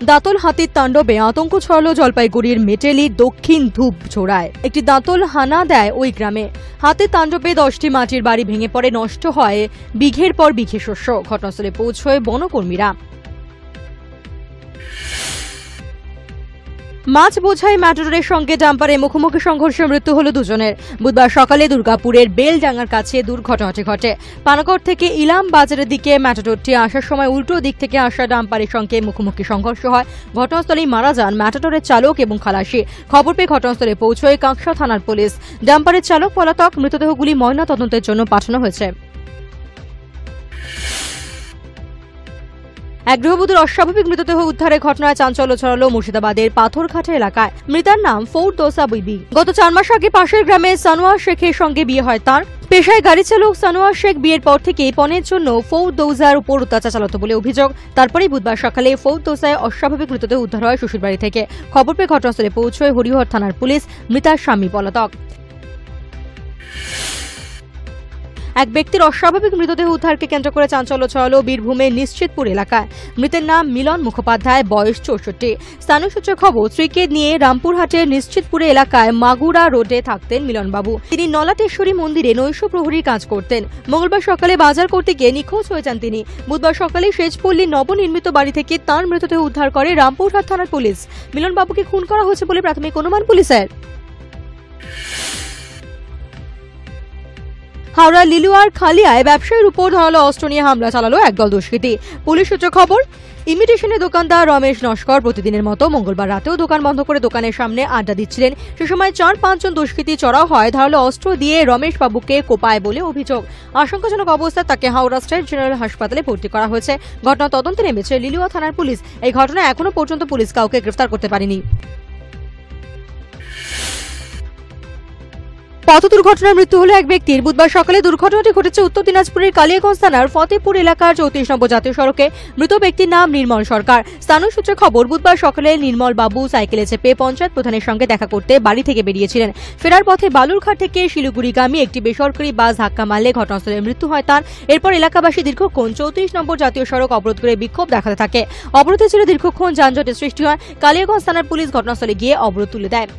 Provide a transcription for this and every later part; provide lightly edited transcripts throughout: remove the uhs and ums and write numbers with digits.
দাঁতল হাতির তাণ্ডবে আতঙ্ক ছড়ালো জলপাইগুড়ির মেটেলির দক্ষিণ ধূপঝোড়ায়। একটি দাঁতল হানা দেয় ওই গ্রামে। হাতির তাণ্ডবে 10টি মাটির বাড়ি ভেঙে পড়ে, নষ্ট হয় বিঘের পর বিঘে শস্য। ঘটনাস্থলে পৌঁছয় বনকর্মীরা। মাছ বোঝাই ম্যাটাডোরের সঙ্গে ডাম্পারে মুখোমুখি সংঘর্ষে মৃত্যু হল দুজনের। বুধবার সকালে দুর্গাপুরের বেলডাঙ্গার কাছে দুর্ঘটনাটি ঘটে। পানাগড় থেকে ইলাম বাজারের দিকে ম্যাটাডোরটি আসার সময় উল্টো দিক থেকে আসা ডাম্পারের সঙ্গে মুখোমুখি সংঘর্ষ হয়। ঘটনাস্থলেই মারা যান ম্যাটাডোরের চালক এবং খালাসি। খবর পেয়ে ঘটনাস্থলে পৌঁছয় কাঁকসা থানার পুলিশ। ডাম্পারের চালক পলাতক, মৃতদেহগুলি ময়নাতদন্তের জন্য পাঠানো হয়েছে। এক গৃহবধূর অস্বাভাবিক মৃতদেহ উদ্ধারের ঘটনায় চাঞ্চল্য ছড়ালো মুর্শিদাবাদের পাথরঘাটা এলাকায়। মৃতার নাম ফৌরদৌসা বিবি। গত 4 মাস আগে পাশের গ্রামে সানোয়ার শেখের সঙ্গে বিয়ে হয় তার। পেশায় গাড়ি চালক সানোয়ার শেখ বিয়ের পর থেকে পণের জন্য ফৌরদৌসার উপর অত্যাচার চালাতো বলে অভিযোগ। তারপরেই বুধবার সকালে ফৌরদৌসায় অস্বাভাবিক মৃতদেহ উদ্ধার হয় শ্বশুর বাড়ি থেকে। খবর পেয়ে ঘটনাস্থলে পৌঁছয় হরিহর থানার পুলিশ। মৃতার স্বামী পলাতক। এক ব্যক্তির অস্বাভাবিক মৃতদেহ উদ্ধারকে কেন্দ্র করে চাঞ্চল্য ছড়ালো বীরভূমের নিশ্চিতপুর এলাকায়। মৃতের নাম মিলন মুখোপাধ্যায়, বয়স 64। স্থানীয় সূত্রে খবর, স্ত্রীকে নিয়ে রামপুরহাটের নিশ্চিতপুরে এলাকায় মাগুরা রোডে থাকতেন মিলনবাবু। তিনি নলাটেশ্বরী মন্দিরে নৈশ প্রহরীর কাজ করতেন। মঙ্গলবার সকালে বাজার করতে গিয়ে নিখোঁজ হয়ে যান তিনি। বুধবার সকালে সেচপল্লীর নবনির্মিত বাড়ি থেকে তাঁর মৃতদেহ উদ্ধার করে রামপুরহাট থানার পুলিশ। মিলনবাবুকে খুন করা হয়েছে বলে প্রাথমিক অনুমান পুলিশের। হাওড়া লিলুয়ার খালিয়ায় ব্যবসায়ীর উপর ধারালো অস্ত্র নিয়ে হামলা চালালো একদল দুষ্কৃতী। পুলিশ সূত্রে খবর, ইমিটেশনের দোকানদার রমেশ নস্কর প্রতিদিনের মতো মঙ্গলবার রাতেও দোকান বন্ধ করে দোকানের সামনে আড্ডা দিচ্ছিলেন। সে সময় 4-5 জন দুষ্কৃতী চড়াও হয়, ধারালো অস্ত্র দিয়ে রমেশ বাবুকে কোপায় বলে অভিযোগ। আশঙ্কাজনক অবস্থায় তাকে হাওড়া স্টেট জেনারেল হাসপাতালে ভর্তি করা হয়েছে। ঘটনা তদন্তে নেমেছে লিলুয়া থানার পুলিশ। এই ঘটনায় এখনো পর্যন্ত পুলিশ কাউকে গ্রেফতার করতে পারেনি। পথ দুর্ঘটনায় মৃত্যু হল এক ব্যক্তির। বুধবার সকালে দুর্ঘটনাটি ঘটেছে উত্তর দিনাজপুরের কালিয়াগঞ্জ থানার ফতেপুর এলাকার 34 নম্বর জাতীয় সড়কে। মৃত ব্যক্তির নাম নির্মল সরকার। স্থানীয় সূত্রে খবর, বুধবার সকালে নির্মল বাবু সাইকেলে চেপে পঞ্চায়েত প্রধানের সঙ্গে দেখা করতে বাড়ি থেকে বেরিয়েছিলেন। ফেরার পথে বালুরঘাট থেকে শিলিগুড়িগামী একটি বেসরকারি বাস ধাক্কা মারলে ঘটনাস্থলে মৃত্যু হয় তার। এরপর এলাকাবাসী দীর্ঘক্ষণ 34 নম্বর জাতীয় সড়ক অবরোধ করে বিক্ষোভ দেখাতে থাকে। অবরোধে ছিল দীর্ঘক্ষণ যানজটের সৃষ্টি হয়। কালিয়াগঞ্জ থানার পুলিশ ঘটনাস্থলে গিয়ে অবরোধ তুলে দেয়।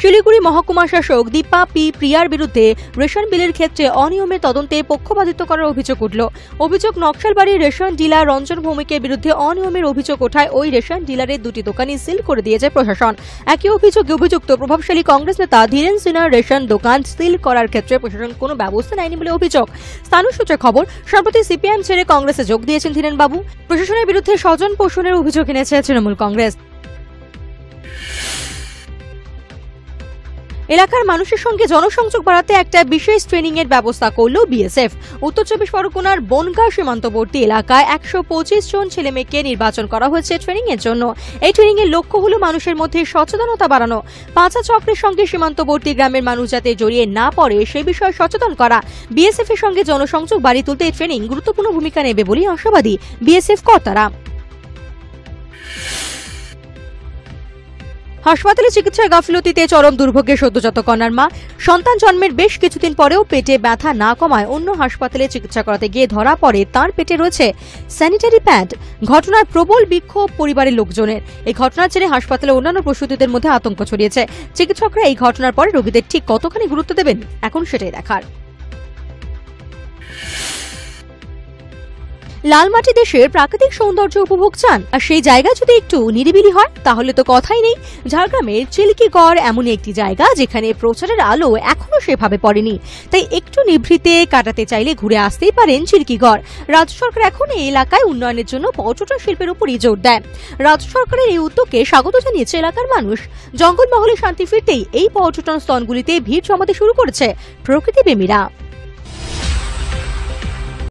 শিলিগুড়ি মহকুমা শাসক দীপা পি প্রিয়ার বিরুদ্ধে রেশন বিলের ক্ষেত্রে অনিয়মের তদন্তে পক্ষপাতিত্ব করার অভিযোগ উঠল। অভিযোগ, নকশালবাড়ির রেশন ডিলার রঞ্জন ভৌমিকের বিরুদ্ধে অনিয়মের অভিযোগ ওঠায় ওই রেশন ডিলারের 2টি দোকানই সিল করে দিয়েছে প্রশাসন। একই অভিযোগে অভিযুক্ত প্রভাবশালী কংগ্রেস নেতা ধীরেন সিনহার রেশন দোকান সিল করার ক্ষেত্রে প্রশাসন কোনো ব্যবস্থা নেয়নি বলে অভিযোগ। স্থানীয় সূত্রে খবর, সম্প্রতি সিপিএম ছেড়ে কংগ্রেসে যোগ দিয়েছেন ধীরেন বাবু। প্রশাসনের বিরুদ্ধে স্বজন পোষণের অভিযোগ এনেছে তৃণমূল কংগ্রেস। এলাকার মানুষের সঙ্গে জনসংযোগ বাড়াতে একটা বিশেষ ট্রেনিং এর ব্যবস্থা করল বিএসএফ। উত্তর 24 পরগনার বনগাঁ সীমান্তবর্তী এলাকায় 125 জন ছেলেমেয়েকে নির্বাচন করা হয়েছে ট্রেনিং এর জন্য। এই ট্রেনিং এর লক্ষ্য হলো মানুষের মধ্যে সচেতনতা বাড়ানো, পাঁচা চক্রের সঙ্গে সীমান্তবর্তী গ্রামের মানুষ যাতে জড়িয়ে না পড়ে সে বিষয়ে সচেতন করা। বিএসএফ এর সঙ্গে জনসংযোগ বাড়িয়ে তুলতে এই ট্রেনিং গুরুত্বপূর্ণ ভূমিকা নেবে বলে আশাবাদী বিএসএফ কর্তারা। হাসপাতালে চিকিৎসার গাফিলতিতে চরম দুর্ভোগে সদ্যজাত কন্যার মা। সন্তান জন্মের বেশ কিছুদিন পরেও পেটে ব্যথা না কমায় অন্য হাসপাতালে চিকিৎসা করাতে গিয়ে ধরা পড়ে তার পেটে রয়েছে স্যানিটারি প্যাড। ঘটনার প্রবল বিক্ষোভ পরিবারের লোকজনের। এই ঘটনার জেরে হাসপাতালে অন্যান্য প্রসূতিদের মধ্যে আতঙ্ক ছড়িয়েছে। চিকিৎসকরা এই ঘটনার পরে রোগীদের ঠিক কতখানি গুরুত্ব দেবেন এখন সেটাই দেখার। লালমাটি দেশের প্রাকৃতিক সৌন্দর্য উপভোগ চান, আর সেই জায়গা যদি একটু নিরিবিলি হয় তাহলে তো কথাই নেই। ঝাড়গ্রামের চিল্কিগড় এমন একটি জায়গা যেখানে প্রচারের আলো এখনো সেভাবে পড়েনি, তাই একটু নিভৃতে কাটাতে চাইলে ঘুরে আসতেই পারেন চিল্কিগড়। রাজ্য সরকার এখন এই এলাকায় উন্নয়নের জন্য পর্যটন শিল্পের উপরই জোর দেয়। রাজ্য সরকারের এই উদ্যোগকে স্বাগত জানিয়েছে এলাকার মানুষ। জঙ্গলমহলে শান্তি ফিরতেই এই পর্যটন স্থলগুলিতে ভিড় জমাতে শুরু করেছে প্রকৃতিপ্রেমীরা।